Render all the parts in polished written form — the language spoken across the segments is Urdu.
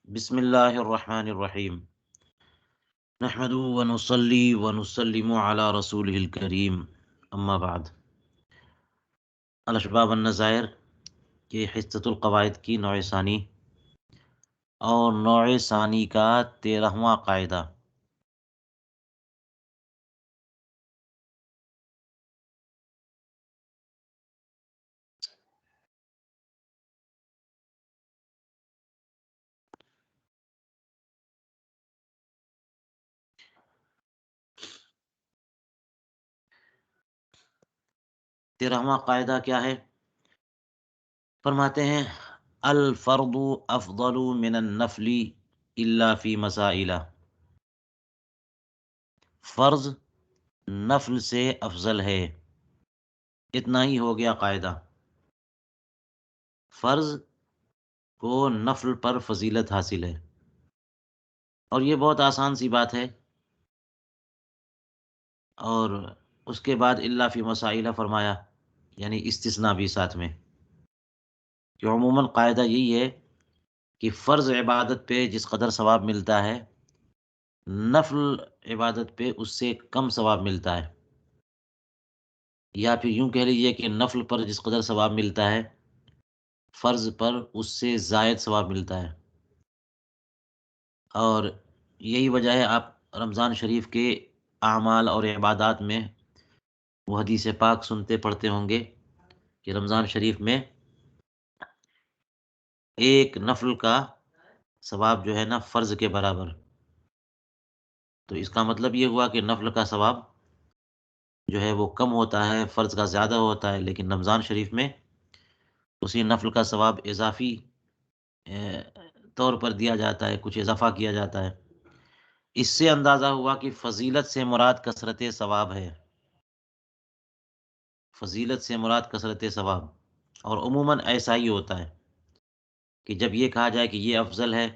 بسم اللہ الرحمن الرحیم نحمد ونصلی ونسلم علی رسول الکریم اما بعد الاشباب والنظائر یہ حصۃ القواعد کی نوع ثانی اور نوع ثانی کا 13واں قاعدہ۔ تیرہواں قاعدہ کیا ہے؟ فرماتے ہیں الفرض افضل من النفل الا فی مسائل۔ فرض نفل سے افضل ہے، اتنا ہی ہو گیا قاعدہ۔ فرض کو نفل پر فضیلت حاصل ہے، اور یہ بہت آسان سی بات ہے۔ اور اس کے بعد الا فی مسائل فرمایا، یعنی استثناء بھی ساتھ میں، کہ عموماً قاعدہ یہی ہے کہ فرض عبادت پہ جس قدر ثواب ملتا ہے، نفل عبادت پہ اس سے کم ثواب ملتا ہے، یا پھر یوں کہہ لیجیے کہ نفل پر جس قدر ثواب ملتا ہے، فرض پر اس سے زائد ثواب ملتا ہے۔ اور یہی وجہ ہے آپ رمضان شریف کے اعمال اور عبادات میں وہ حدیث پاک سنتے پڑھتے ہوں گے کہ رمضان شریف میں ایک نفل کا ثواب جو ہے نا فرض کے برابر۔ تو اس کا مطلب یہ ہوا کہ نفل کا ثواب جو ہے وہ کم ہوتا ہے، فرض کا زیادہ ہوتا ہے، لیکن رمضان شریف میں اسی نفل کا ثواب اضافی طور پر دیا جاتا ہے، کچھ اضافہ کیا جاتا ہے۔ اس سے اندازہ ہوا کہ فضیلت سے مراد کثرت ثواب ہے، فضیلت سے مراد کثرت ثواب۔ اور عموماً ایسا ہی ہوتا ہے کہ جب یہ کہا جائے کہ یہ افضل ہے،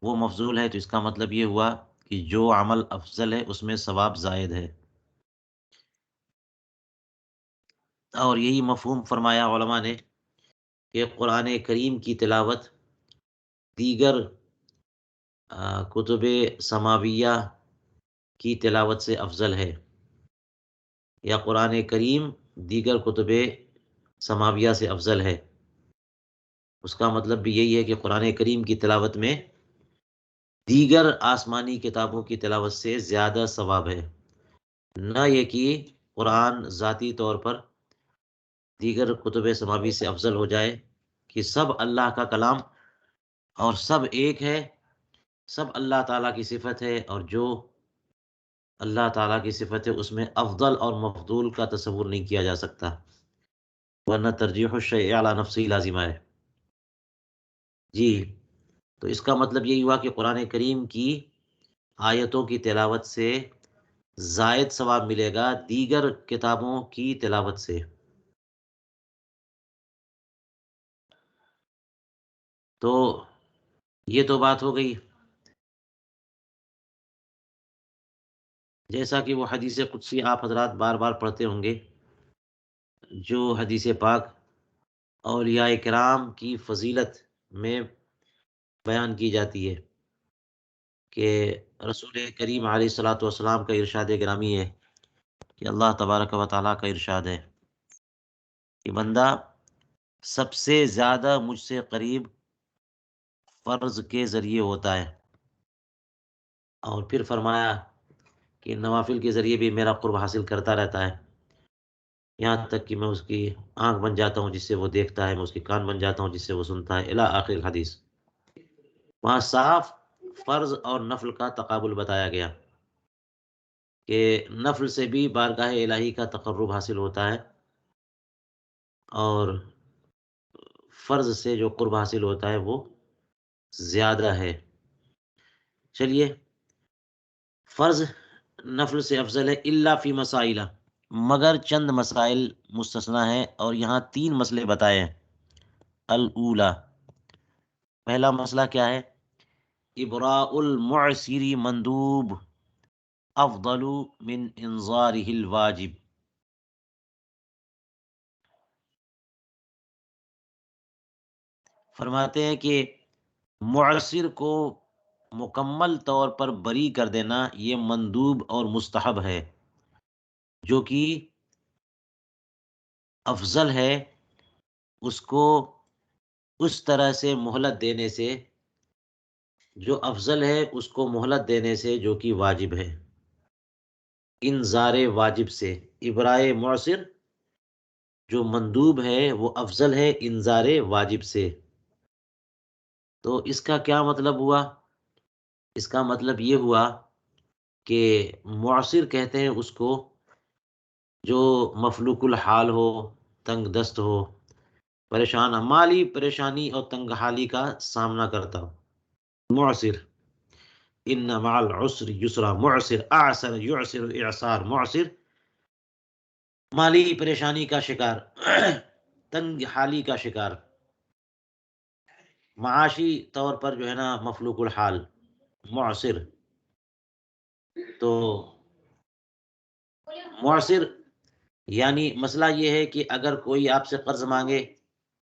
وہ مفضول ہے، تو اس کا مطلب یہ ہوا کہ جو عمل افضل ہے اس میں ثواب زائد ہے۔ اور یہی مفہوم فرمایا علماء نے کہ قرآن کریم کی تلاوت دیگر کتب سماویہ کی تلاوت سے افضل ہے، یا قرآن کریم دیگر کتب سماویہ سے افضل ہے۔ اس کا مطلب بھی یہی ہے کہ قرآن کریم کی تلاوت میں دیگر آسمانی کتابوں کی تلاوت سے زیادہ ثواب ہے، نہ یہ کہ قرآن ذاتی طور پر دیگر کتب سماوی سے افضل ہو جائے، کہ سب اللہ کا کلام اور سب ایک ہے، سب اللہ تعالیٰ کی صفت ہے، اور جو اللہ تعالیٰ کی صفت ہے اس میں افضل اور مفضول کا تصور نہیں کیا جا سکتا، ورنہ ترجیح الشیء علی نفسی لازمہ ہے۔ جی، تو اس کا مطلب یہی ہوا کہ قرآن کریم کی آیتوں کی تلاوت سے زائد ثواب ملے گا دیگر کتابوں کی تلاوت سے۔ تو یہ تو بات ہو گئی، جیسا کہ وہ حدیث قدسی آپ حضرات بار بار پڑھتے ہوں گے، جو حدیث پاک اولیاء کرام کی فضیلت میں بیان کی جاتی ہے، کہ رسول کریم علیہ الصلاۃ والسلام کا ارشاد گرامی ہے کہ اللہ تبارک و تعالیٰ کا ارشاد ہے کہ بندہ سب سے زیادہ مجھ سے قریب فرض کے ذریعے ہوتا ہے، اور پھر فرمایا کہ نوافل کے ذریعے بھی میرا قرب حاصل کرتا رہتا ہے، یہاں تک کہ میں اس کی آنکھ بن جاتا ہوں جس سے وہ دیکھتا ہے، میں اس کی کان بن جاتا ہوں جس سے وہ سنتا ہے، الی آخر الحدیث۔ وہاں صاف فرض اور نفل کا تقابل بتایا گیا کہ نفل سے بھی بارگاہ الہی کا تقرب حاصل ہوتا ہے، اور فرض سے جو قرب حاصل ہوتا ہے وہ زیادہ ہے۔ چلیے، فرض نفل سے افضل ہے الا فی مسائل، مگر چند مسائل مستثنا ہیں، اور یہاں 3 مسئلے بتائے ہیں۔ الاولی، پہلا مسئلہ کیا ہے؟ ابراء المعسر مندوب افضل من انظارہ الواجب۔ فرماتے ہیں کہ معسر کو مکمل طور پر بری کر دینا یہ مندوب اور مستحب ہے، جو کہ افضل ہے اس کو اس طرح سے مہلت دینے سے، جو افضل ہے اس کو مہلت دینے سے جو کہ واجب ہے، انذار واجب سے۔ ابرائے معسر جو مندوب ہے وہ افضل ہے انذار واجب سے۔ تو اس کا کیا مطلب ہوا؟ اس کا مطلب یہ ہوا کہ معسر کہتے ہیں اس کو جو مفلوک الحال ہو، تنگ دست ہو، پریشان، مالی پریشانی اور تنگ حالی کا سامنا کرتا ہو، معسر۔ ان مع العسر یسرا، معسر، اعسر یعسر اعسار، معسر مالی پریشانی کا شکار، تنگ حالی کا شکار، معاشی طور پر جو ہے نا مفلوک الحال، معسر۔ تو معسر یعنی مسئلہ یہ ہے کہ اگر کوئی آپ سے قرض مانگے،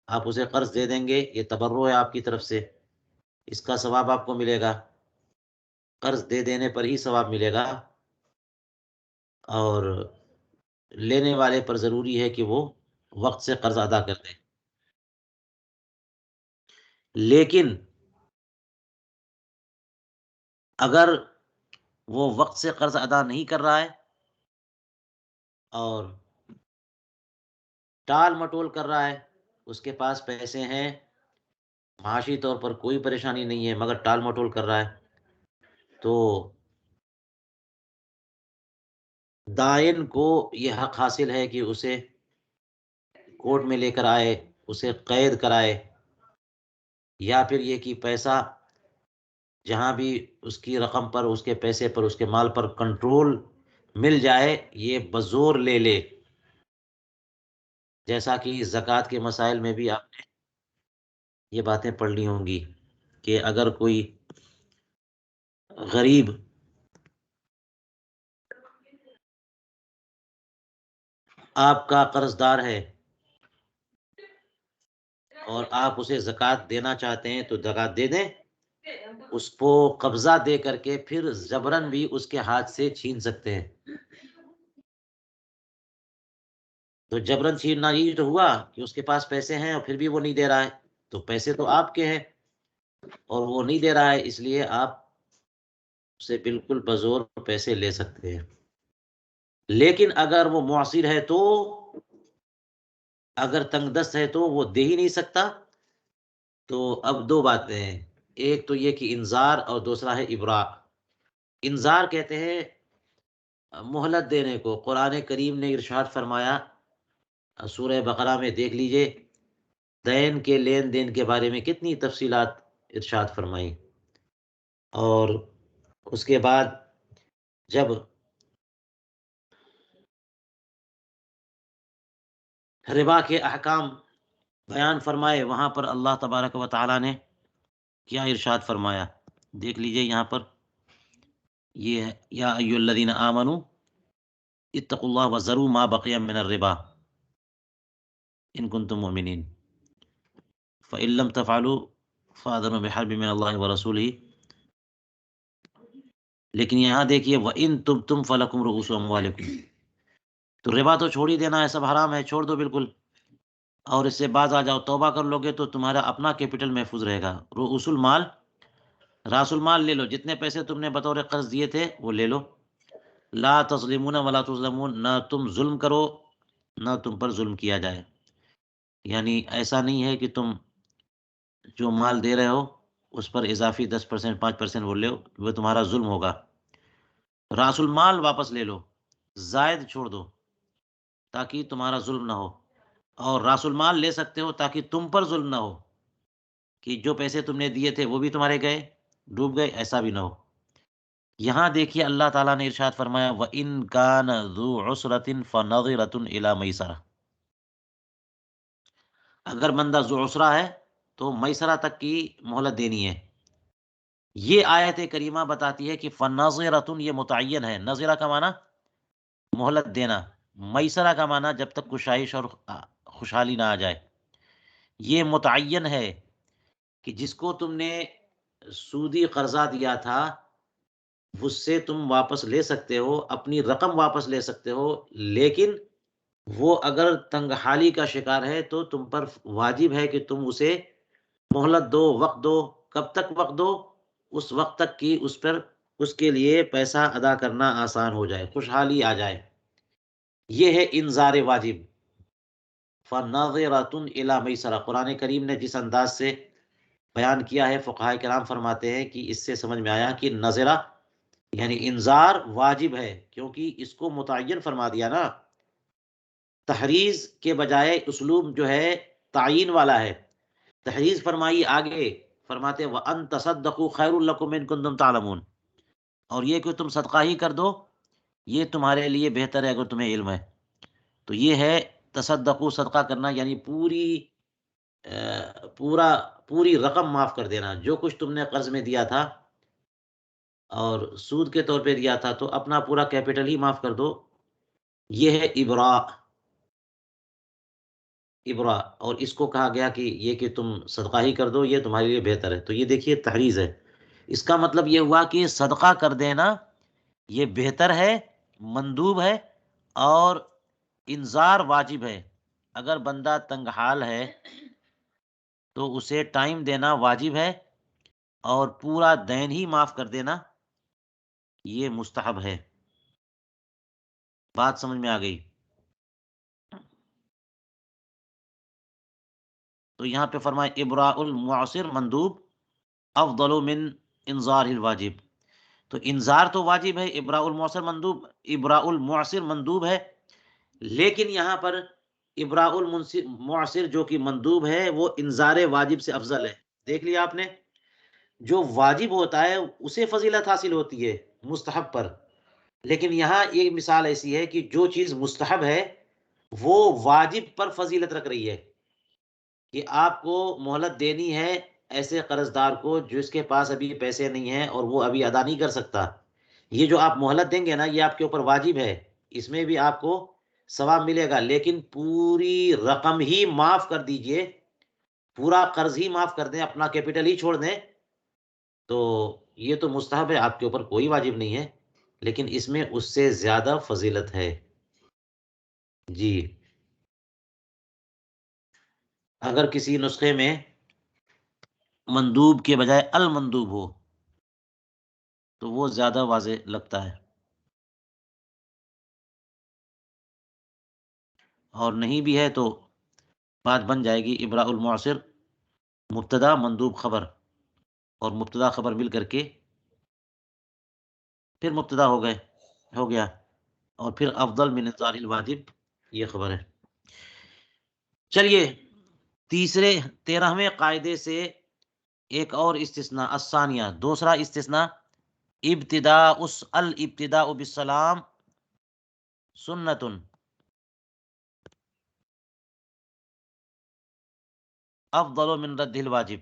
آپ اسے قرض دے دیں گے، یہ تبرع ہے آپ کی طرف سے، اس کا ثواب آپ کو ملے گا، قرض دے دینے پر ہی ثواب ملے گا، اور لینے والے پر ضروری ہے کہ وہ وقت سے قرض ادا کر دے۔ لیکن اگر وہ وقت سے قرض ادا نہیں کر رہا ہے اور ٹال مٹول کر رہا ہے، اس کے پاس پیسے ہیں، معاشی طور پر کوئی پریشانی نہیں ہے، مگر ٹال مٹول کر رہا ہے، تو دائن کو یہ حق حاصل ہے کہ اسے کورٹ میں لے کر آئے، اسے قید کرائے، یا پھر یہ کہ پیسہ جہاں بھی اس کی رقم پر، اس کے پیسے پر، اس کے مال پر کنٹرول مل جائے، یہ بزور لے لے۔ جیسا کہ زکوٰۃ کے مسائل میں بھی آپ نے یہ باتیں پڑھ لی ہوں گی کہ اگر کوئی غریب آپ کا قرض دار ہے اور آپ اسے زکوٰۃ دینا چاہتے ہیں تو زکوٰۃ دے دیں، اس کو قبضہ دے کر کے پھر جبراً بھی اس کے ہاتھ سے چھین سکتے ہیں۔ تو جبراً چھیننا یہ تو ہوا کہ اس کے پاس پیسے ہیں اور پھر بھی وہ نہیں دے رہا ہے، تو پیسے تو آپ کے ہیں اور وہ نہیں دے رہا ہے، اس لیے آپ سے بالکل بزور پیسے لے سکتے ہیں۔ لیکن اگر وہ معسر ہے تو، اگر تنگ دست ہے تو وہ دے ہی نہیں سکتا۔ تو اب دو باتیں ہیں، ایک تو یہ کہ انذار، اور دوسرا ہے ابراء۔ انذار کہتے ہیں مہلت دینے کو۔ قرآن کریم نے ارشاد فرمایا، سورہ بقرہ میں دیکھ لیجئے، دین کے لین دین کے بارے میں کتنی تفصیلات ارشاد فرمائی، اور اس کے بعد جب ربا کے احکام بیان فرمائے، وہاں پر اللہ تبارک و تعالیٰ نے کیا ارشاد فرمایا، دیکھ لیجئے یہاں پر، یہ ہے یا ایھا الذین آمنوا اتقوا اللہ وذروا ما بقی من الربا ان کنتم مؤمنین فإن لم تفعلوا فأذنوا بحرب من اللہ ورسولہ۔ لیکن یہاں دیکھیے وَإِن تُبْتُمْ فَلَكُمْ رُءُوسُ أَمْوَالِكُمْ، تو ربا تو چھوڑ ہی دینا ہے، سب حرام ہے، چھوڑ دو بالکل، اور اس سے باز آ جاؤ، توبہ کر لو گے تو تمہارا اپنا کیپٹل محفوظ رہے گا۔ رؤوس المال، راس المال لے لو، جتنے پیسے تم نے بطور قرض دیے تھے وہ لے لو۔ لا تظلمون ولا تظلمون، نہ تم ظلم کرو نہ تم پر ظلم کیا جائے، یعنی ایسا نہیں ہے کہ تم جو مال دے رہے ہو اس پر اضافی 10%، 5% وہ لو، وہ تمہارا ظلم ہوگا۔ راس المال واپس لے لو، زائد چھوڑ دو تاکہ تمہارا ظلم نہ ہو، اور راس المال لے سکتے ہو تاکہ تم پر ظلم نہ ہو، کہ جو پیسے تم نے دیے تھے وہ بھی تمہارے گئے، ڈوب گئے، ایسا بھی نہ ہو۔ یہاں دیکھیے اللہ تعالیٰ نے ارشاد فرمایا وَإِن كَانَ ذُو عُسْرَةٍ فَنَظِرَةٌ إِلَىٰ مَيْسَرَةٍ، اگر بندہ ذو عسرہ ہے تو میسرہ تک کی مہلت دینی ہے۔ یہ آیت کریمہ بتاتی ہے کہ فَنَظِرَةٌ یہ متعین ہے، نظرہ کا معنی مہلت دینا، میسرہ کا معنی جب تک کشائش اور خوشحالی نہ آ جائے، یہ متعین ہے کہ جس کو تم نے سودی قرضہ دیا تھا اس سے تم واپس لے سکتے ہو، اپنی رقم واپس لے سکتے ہو، لیکن وہ اگر تنگ حالی کا شکار ہے تو تم پر واجب ہے کہ تم اسے مہلت دو، وقت دو۔ کب تک وقت دو؟ اس وقت تک کہ اس پر اس کے لیے پیسہ ادا کرنا آسان ہو جائے، خوشحالی آ جائے۔ یہ ہے انذار واجب۔ فَنَاظِرَةٌ إِلَىٰ مَيْسَرَةٍ، قرآن کریم نے جس انداز سے بیان کیا ہے، فقہاء کرام فرماتے ہیں کہ اس سے سمجھ میں آیا کہ نظرہ یعنی انذار واجب ہے، کیونکہ اس کو متعین فرما دیا نا۔ تحریض کے بجائے اسلوب جو ہے تعین والا ہے۔ تحریض فرمائی آگے، فرماتے وَأَن تَصَدَّقُوا خَيْرٌ لَكُمْ إِن كُنتُمْ تَعْلَمُونَ، اور یہ کہ تم صدقہ ہی کر دو یہ تمہارے لیے بہتر ہے اگر تمہیں علم ہے۔ تو یہ ہے تصدقو، صدقہ کرنا، یعنی پوری رقم معاف کر دینا۔ جو کچھ تم نے قرض میں دیا تھا اور سود کے طور پہ دیا تھا تو اپنا پورا کیپٹل ہی معاف کر دو۔ یہ ہے ابراء۔ اور اس کو کہا گیا کہ یہ کہ تم صدقہ ہی کر دو یہ تمہارے لیے بہتر ہے۔ تو یہ دیکھیے تحریض ہے، اس کا مطلب یہ ہوا کہ صدقہ کر دینا یہ بہتر ہے، مندوب ہے، اور انذار واجب ہے۔ اگر بندہ تنگ حال ہے تو اسے ٹائم دینا واجب ہے، اور پورا دین ہی معاف کر دینا یہ مستحب ہے۔ بات سمجھ میں آ گئی؟ تو یہاں پہ فرمائے ابراء المعسر مندوب افضل من انذار الواجب۔ تو انذار تو واجب ہے، ابراء المعسر مندوب ہے، لیکن یہاں پر ابراء المعسر جو کہ مندوب ہے وہ انذار واجب سے افضل ہے۔ دیکھ لیا آپ نے، جو واجب ہوتا ہے اسے فضیلت حاصل ہوتی ہے مستحب پر، لیکن یہاں ایک مثال ایسی ہے کہ جو چیز مستحب ہے وہ واجب پر فضیلت رکھ رہی ہے، کہ آپ کو مہلت دینی ہے ایسے قرض دار کو جس کے پاس ابھی پیسے نہیں ہیں اور وہ ابھی ادا نہیں کر سکتا۔ یہ جو آپ مہلت دیں گے نا یہ آپ کے اوپر واجب ہے، اس میں بھی آپ کو ثواب ملے گا، لیکن پوری رقم ہی معاف کر دیجئے، پورا قرض ہی معاف کر دیں، اپنا کیپٹل ہی چھوڑ دیں، تو یہ تو مستحب ہے، آپ کے اوپر کوئی واجب نہیں ہے، لیکن اس میں اس سے زیادہ فضیلت ہے۔ جی، اگر کسی نسخے میں مندوب کے بجائے المندوب ہو تو وہ زیادہ واضح لگتا ہے، اور نہیں بھی ہے تو بات بن جائے گی ابراء المعسر مبتدا مندوب خبر، اور مبتدا خبر مل کر کے پھر مبتدا ہو گیا، اور پھر افضل من انذار الواجب یہ خبر ہے۔ چلیے، 13ویں قاعدے سے ایک اور استثناء، الثانیہ، دوسرا استثناء، الابتداء بالسلام سنت افضل من رد الواجب۔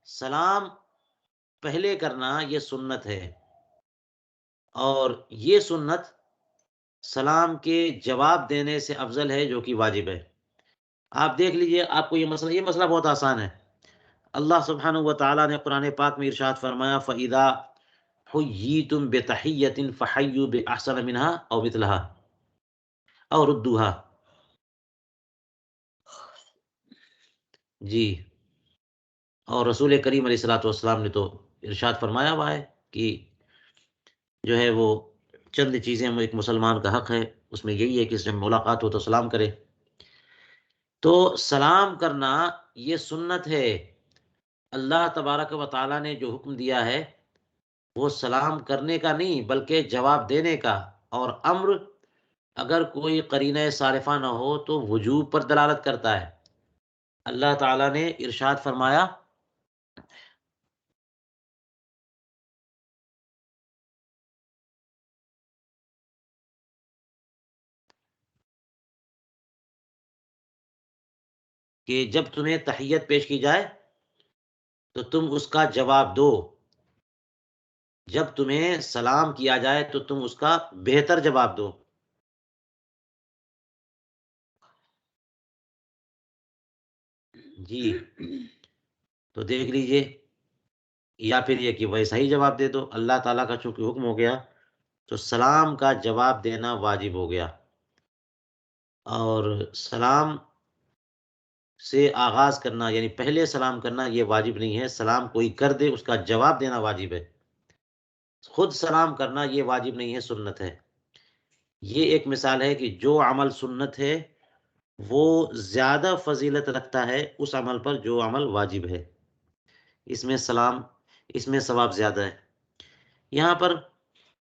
سلام پہلے کرنا یہ سنت ہے، اور یہ سنت سلام کے جواب دینے سے افضل ہے جو کہ واجب ہے۔ آپ دیکھ لیجئے، آپ کو یہ مسئلہ بہت آسان ہے۔ اللہ سبحانہ و تعالیٰ نے قرآن پاک میں ارشاد فرمایا فَإِذَا حُيِّيتُم بِتَحِيَّةٍ فَحَيُّوا بِأَحْسَنَ مِنْهَا أَوْ مِثْلَهَا أَوْ رُدُّوهَا۔ جی، اور رسول کریم علیہ الصلوۃ والسلام نے تو ارشاد فرمایا ہوا ہے کہ جو ہے وہ چند چیزیں ایک مسلمان کا حق ہے، اس میں یہی ہے کہ اس سے ملاقات ہو تو سلام کرے۔ تو سلام کرنا یہ سنت ہے۔ اللہ تبارک و تعالیٰ نے جو حکم دیا ہے وہ سلام کرنے کا نہیں بلکہ جواب دینے کا، اور امر اگر کوئی قرینہ صارفہ نہ ہو تو وجوب پر دلالت کرتا ہے۔ اللہ تعالیٰ نے ارشاد فرمایا کہ جب تمہیں تحیت پیش کی جائے تو تم اس کا جواب دو، جب تمہیں سلام کیا جائے تو تم اس کا بہتر جواب دو۔ جی، تو دیکھ لیجئے، یا پھر یہ کہ ویسا ہی جواب دے دو۔ اللہ تعالیٰ کا چونکہ حکم ہو گیا تو سلام کا جواب دینا واجب ہو گیا، اور سلام سے آغاز کرنا یعنی پہلے سلام کرنا یہ واجب نہیں ہے، سلام کوئی کر دے اس کا جواب دینا واجب ہے، خود سلام کرنا یہ واجب نہیں ہے، سنت ہے۔ یہ ایک مثال ہے کہ جو عمل سنت ہے وہ زیادہ فضیلت رکھتا ہے اس عمل پر جو عمل واجب ہے، اس میں سلام، اس میں ثواب زیادہ ہے۔ یہاں پر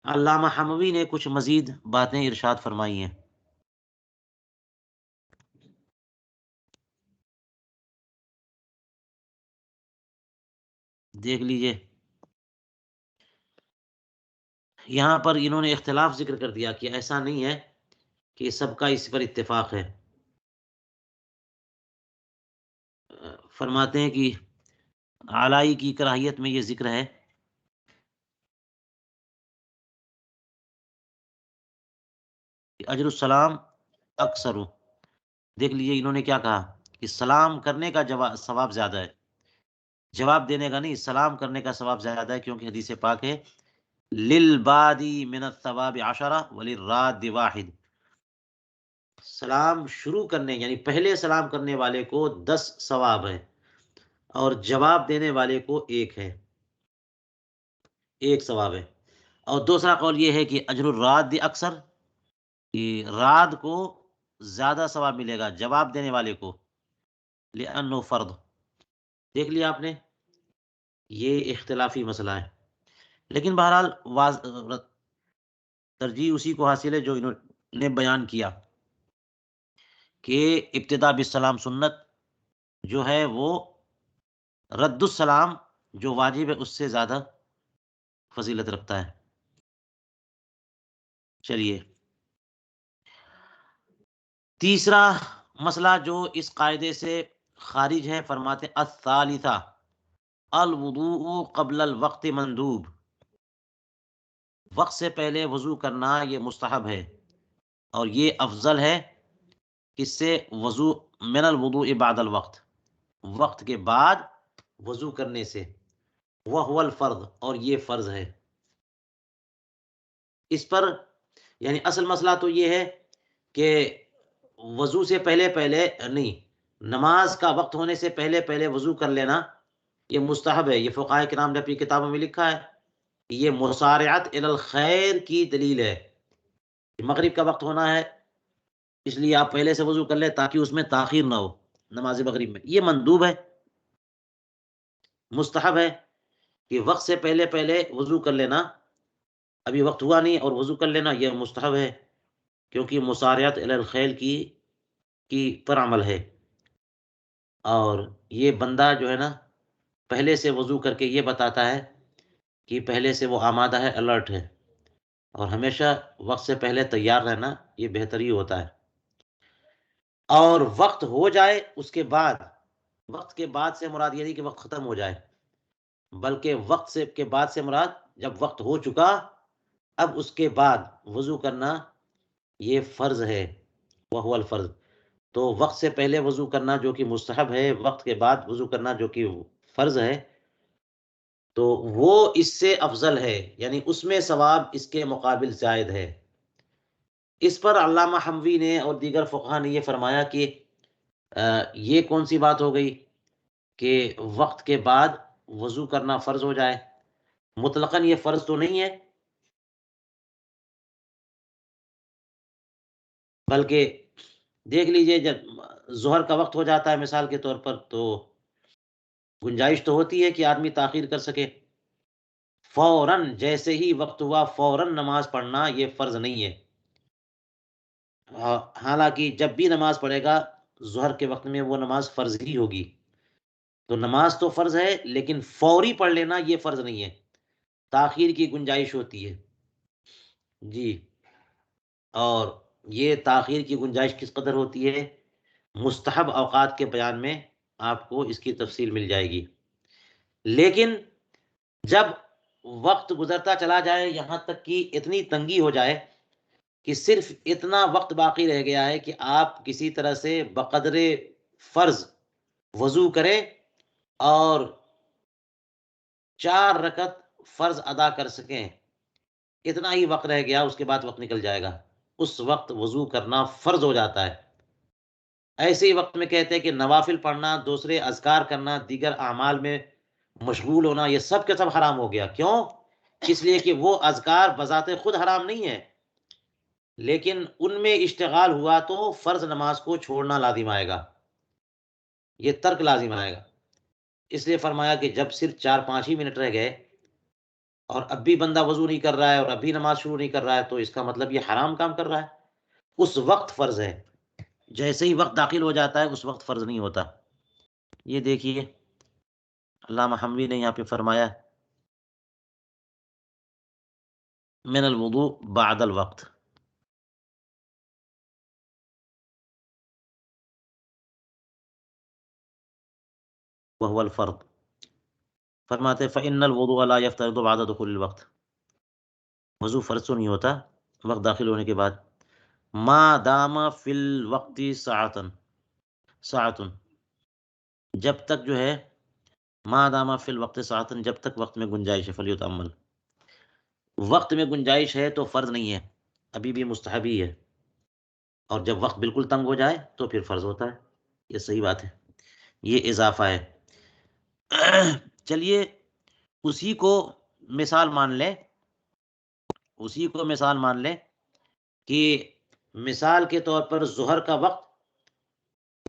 علامہ حموی نے کچھ مزید باتیں ارشاد فرمائی ہیں، دیکھ لیجئے۔ یہاں پر انہوں نے اختلاف ذکر کر دیا کہ ایسا نہیں ہے کہ سب کا اس پر اتفاق ہے۔ فرماتے ہیں کہ علائی کی کراہیت میں یہ ذکر ہے کہ اجر السلام اکثر، دیکھ لیجئے انہوں نے کیا کہا کہ سلام کرنے کا ثواب زیادہ ہے، جواب دینے کا نہیں، سلام کرنے کا ثواب زیادہ ہے، کیونکہ حدیث پاک ہے للبادی من الثواب عشرہ وللراد واحد، سلام شروع کرنے یعنی پہلے سلام کرنے والے کو 10 ثواب ہے، اور جواب دینے والے کو ایک ہے، ایک ثواب ہے۔ اور دوسرا قول یہ ہے کہ اجر الراد اکثر، کہ راد کو زیادہ ثواب ملے گا جواب دینے والے کو، لأنه فرض۔ دیکھ لیا آپ نے، یہ اختلافی مسئلہ ہے، لیکن بہرحال ترجیح اسی کو حاصل ہے جو انہوں نے بیان کیا کہ ابتدا بالسلام سنت جو ہے وہ رد السلام جو واجب ہے اس سے زیادہ فضیلت رکھتا ہے۔ چلیے، تیسرا مسئلہ جو اس قاعدے سے خارج ہے، فرماتے الثالثہ الوضوء قبل الوقت مندوب، وقت سے پہلے وضو کرنا یہ مستحب ہے، اور یہ افضل ہے کس سے؟ وضو من الوضوء بعد الوقت، وقت کے بعد وضو کرنے سے، وہو الفرض، اور یہ فرض ہے۔ اس پر یعنی اصل مسئلہ تو یہ ہے کہ وضو سے پہلے پہلے نہیں، نماز کا وقت ہونے سے پہلے پہلے وضو کر لینا یہ مستحب ہے، یہ فقہائے کرام نے اپنی کتابوں میں لکھا ہے، یہ مسارعت الی الخیر کی دلیل ہے۔ مغرب کا وقت ہونا ہے اس لیے آپ پہلے سے وضو کر لیں تاکہ اس میں تاخیر نہ ہو نماز مغرب میں، یہ مندوب ہے، مستحب ہے کہ وقت سے پہلے پہلے وضو کر لینا، ابھی وقت ہوا نہیں اور وضو کر لینا یہ مستحب ہے، کیونکہ مسارعت الی الخیر کی پر عمل ہے، اور یہ بندہ جو ہے نا پہلے سے وضو کر کے یہ بتاتا ہے کہ پہلے سے وہ آمادہ ہے، الرٹ ہے، اور ہمیشہ وقت سے پہلے تیار رہنا یہ بہتر ہی ہوتا ہے۔ اور وقت ہو جائے اس کے بعد، وقت کے بعد سے مراد یہ نہیں کہ وقت ختم ہو جائے، بلکہ وقت سے کے بعد سے مراد جب وقت ہو چکا اب اس کے بعد وضو کرنا یہ فرض ہے، وہ الفرض۔ تو وقت سے پہلے وضو کرنا جو کہ مستحب ہے، وقت کے بعد وضو کرنا جو کہ فرض ہے، تو وہ اس سے افضل ہے، یعنی اس میں ثواب اس کے مقابل زائد ہے۔ اس پر علامہ حموی نے اور دیگر فقہا نے یہ فرمایا کہ یہ کون سی بات ہو گئی کہ وقت کے بعد وضو کرنا فرض ہو جائے، مطلقاً یہ فرض تو نہیں ہے، بلکہ دیکھ لیجئے جب ظہر کا وقت ہو جاتا ہے مثال کے طور پر تو گنجائش تو ہوتی ہے کہ آدمی تاخیر کر سکے، فوراً جیسے ہی وقت ہوا فوراً نماز پڑھنا یہ فرض نہیں ہے، حالانکہ جب بھی نماز پڑھے گا ظہر کے وقت میں وہ نماز فرض ہی ہوگی، تو نماز تو فرض ہے لیکن فوری پڑھ لینا یہ فرض نہیں ہے، تاخیر کی گنجائش ہوتی ہے جی۔ اور یہ تاخیر کی گنجائش کس قدر ہوتی ہے، مستحب اوقات کے بیان میں آپ کو اس کی تفصیل مل جائے گی، لیکن جب وقت گزرتا چلا جائے یہاں تک کہ اتنی تنگی ہو جائے کہ صرف اتنا وقت باقی رہ گیا ہے کہ آپ کسی طرح سے بقدر فرض وضو کریں اور 4 رکعت فرض ادا کر سکیں، اتنا ہی وقت رہ گیا، اس کے بعد وقت نکل جائے گا، اس وقت وضو کرنا فرض ہو جاتا ہے۔ ایسے ہی وقت میں کہتے ہیں کہ نوافل پڑھنا، دوسرے اذکار کرنا، دیگر اعمال میں مشغول ہونا، یہ سب کے سب حرام ہو گیا۔ کیوں؟ اس لیے کہ وہ اذکار بذات خود حرام نہیں ہے، لیکن ان میں اشتغال ہوا تو فرض نماز کو چھوڑنا لازم آئے گا، یہ ترک لازم آئے گا۔ اس لیے فرمایا کہ جب صرف 4-5 ہی منٹ رہ گئے اور اب بھی بندہ وضو نہیں کر رہا ہے اور اب بھی نماز شروع نہیں کر رہا ہے، تو اس کا مطلب یہ حرام کام کر رہا ہے۔ اس وقت فرض ہے، جیسے ہی وقت داخل ہو جاتا ہے اس وقت فرض نہیں ہوتا۔ یہ دیکھیے علامہ حموی نے یہاں پہ فرمایا من الوضوء بعد الوقت، وهو الفرض، فرماتے فإن الوضوء لا يفترض بعد دخول الوقت، وضو فرض تو نہیں ہوتا وقت داخل ہونے کے بعد، ما دام فی الوقت ساعتن، جب تک جو ہے، ما دام فی الوقت ساعتن، جب تک وقت میں گنجائش ہے، فلیتعمل، وقت میں گنجائش ہے تو فرض نہیں ہے، ابھی بھی مستحب ہی ہے، اور جب وقت بالکل تنگ ہو جائے تو پھر فرض ہوتا ہے۔ یہ صحیح بات ہے، یہ اضافہ ہے۔ چلیے اسی کو مثال مان لیں، اسی کو مثال مان لیں کہ مثال کے طور پر ظہر کا وقت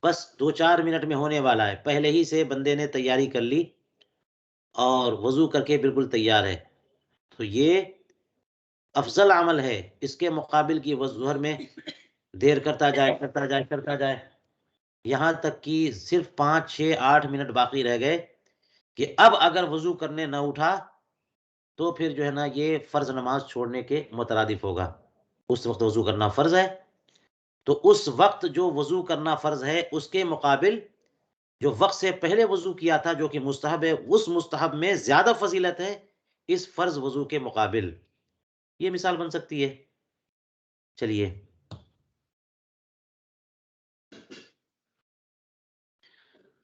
بس 2-4 منٹ میں ہونے والا ہے، پہلے ہی سے بندے نے تیاری کر لی اور وضو کر کے بالکل تیار ہے، تو یہ افضل عمل ہے اس کے مقابل کی وہ ظہر میں دیر کرتا جائے کرتا جائے کرتا جائے، یہاں تک کہ صرف 5-6-8 منٹ باقی رہ گئے کہ اب اگر وضو کرنے نہ اٹھا تو پھر جو ہے نا یہ فرض نماز چھوڑنے کے مترادف ہوگا۔ اس وقت وضو کرنا فرض ہے، تو اس وقت جو وضو کرنا فرض ہے اس کے مقابل جو وقت سے پہلے وضو کیا تھا جو کہ مستحب ہے، اس مستحب میں زیادہ فضیلت ہے اس فرض وضو کے مقابل۔ یہ مثال بن سکتی ہے۔ چلیے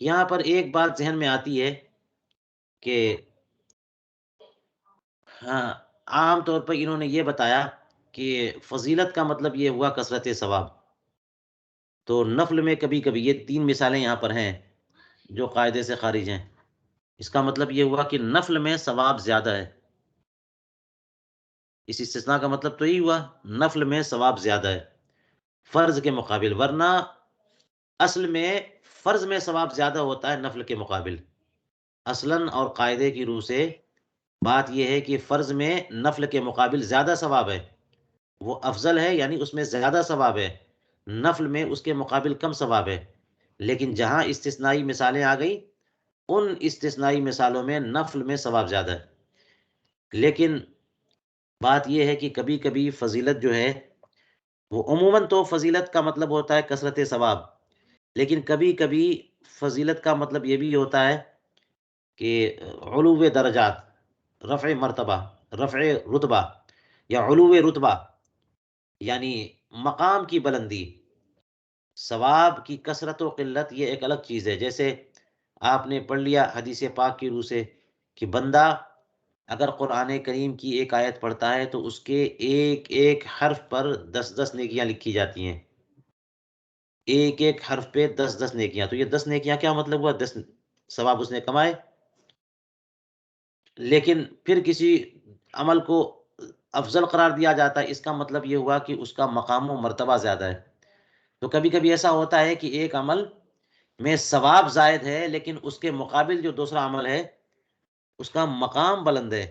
یہاں پر ایک بات ذہن میں آتی ہے کہ ہاں، عام طور پر انہوں نے یہ بتایا کہ فضیلت کا مطلب یہ ہوا کثرت ثواب، تو نفل میں کبھی کبھی یہ 3 مثالیں یہاں پر ہیں جو قاعدے سے خارج ہیں، اس کا مطلب یہ ہوا کہ نفل میں ثواب زیادہ ہے، اس استثناء کا مطلب تو یہی ہوا نفل میں ثواب زیادہ ہے فرض کے مقابل، ورنہ اصل میں فرض میں ثواب زیادہ ہوتا ہے نفل کے مقابل، اصلاً اور قاعدے کی روح سے بات یہ ہے کہ فرض میں نفل کے مقابل زیادہ ثواب ہے، وہ افضل ہے یعنی اس میں زیادہ ثواب ہے، نفل میں اس کے مقابل کم ثواب ہے، لیکن جہاں استثنائی مثالیں آ گئی ان استثنائی مثالوں میں نفل میں ثواب زیادہ ہے، لیکن بات یہ ہے کہ کبھی کبھی فضیلت جو ہے وہ عموماً تو فضیلت کا مطلب ہوتا ہے کثرت ثواب، لیکن کبھی کبھی فضیلت کا مطلب یہ بھی ہوتا ہے کہ علو درجات، رفع مرتبہ، رفع رتبہ یا علو رتبہ، یعنی مقام کی بلندی۔ ثواب کی کثرت و قلت یہ ایک الگ چیز ہے، جیسے آپ نے پڑھ لیا حدیث پاک کی روح سے کہ بندہ اگر قرآن کریم کی ایک آیت پڑھتا ہے تو اس کے ایک ایک حرف پر 10-10 نیکیاں لکھی جاتی ہیں، ایک ایک حرف پہ 10-10 نیکیاں، تو یہ 10 نیکیاں کیا مطلب ہوا؟ 10 ثواب اس نے کمائے۔ لیکن پھر کسی عمل کو افضل قرار دیا جاتا ہے، اس کا مطلب یہ ہوا کہ اس کا مقام و مرتبہ زیادہ ہے۔ تو کبھی کبھی ایسا ہوتا ہے کہ ایک عمل میں ثواب زائد ہے لیکن اس کے مقابل جو دوسرا عمل ہے اس کا مقام بلند ہے۔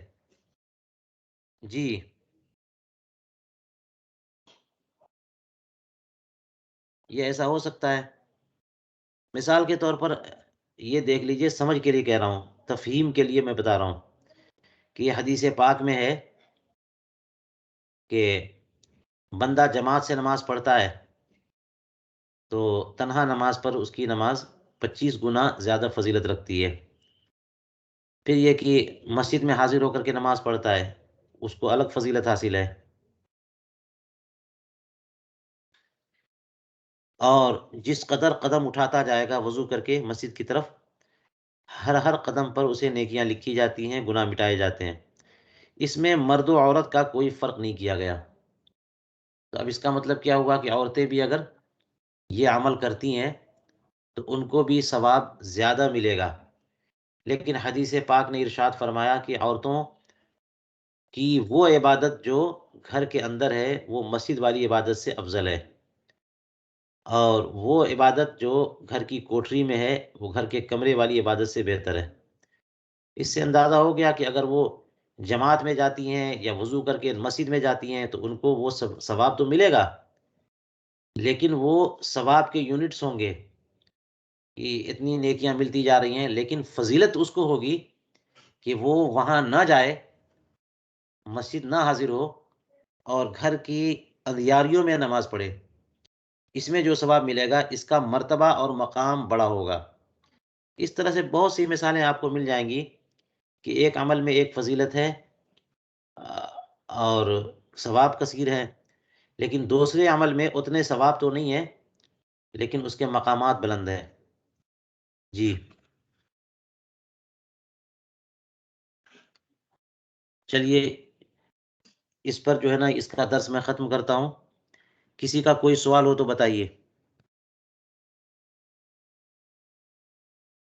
جی یہ ایسا ہو سکتا ہے، مثال کے طور پر یہ دیکھ لیجئے، سمجھ کے لیے کہہ رہا ہوں، تفہیم کے لیے میں بتا رہا ہوں کہ یہ حدیث پاک میں ہے کہ بندہ جماعت سے نماز پڑھتا ہے تو تنہا نماز پر اس کی نماز 25 گنا زیادہ فضیلت رکھتی ہے، پھر یہ کہ مسجد میں حاضر ہو کر کے نماز پڑھتا ہے اس کو الگ فضیلت حاصل ہے، اور جس قدر قدم اٹھاتا جائے گا وضو کر کے مسجد کی طرف ہر قدم پر اسے نیکیاں لکھی جاتی ہیں، گناہ مٹائے جاتے ہیں۔ اس میں مرد و عورت کا کوئی فرق نہیں کیا گیا۔ تو اب اس کا مطلب کیا ہوا کہ عورتیں بھی اگر یہ عمل کرتی ہیں تو ان کو بھی ثواب زیادہ ملے گا، لیکن حدیث پاک نے ارشاد فرمایا کہ عورتوں کی وہ عبادت جو گھر کے اندر ہے وہ مسجد والی عبادت سے افضل ہے، اور وہ عبادت جو گھر کی کوٹری میں ہے وہ گھر کے کمرے والی عبادت سے بہتر ہے۔ اس سے اندازہ ہو گیا کہ اگر وہ جماعت میں جاتی ہیں یا وضو کر کے مسجد میں جاتی ہیں تو ان کو وہ ثواب تو ملے گا، لیکن وہ ثواب کے یونٹس ہوں گے کہ اتنی نیکیاں ملتی جا رہی ہیں، لیکن فضیلت اس کو ہوگی کہ وہ وہاں نہ جائے، مسجد نہ حاضر ہو، اور گھر کی اندھیاریوں میں نماز پڑھے۔ اس میں جو ثواب ملے گا اس کا مرتبہ اور مقام بڑا ہوگا۔ اس طرح سے بہت سی مثالیں آپ کو مل جائیں گی کہ ایک عمل میں ایک فضیلت ہے اور ثواب کثیر ہے، لیکن دوسرے عمل میں اتنے ثواب تو نہیں ہے لیکن اس کے مقامات بلند ہیں۔ جی چلیے، اس پر جو ہے نا اس کا درس میں ختم کرتا ہوں۔ کسی کا کوئی سوال ہو تو بتائیے۔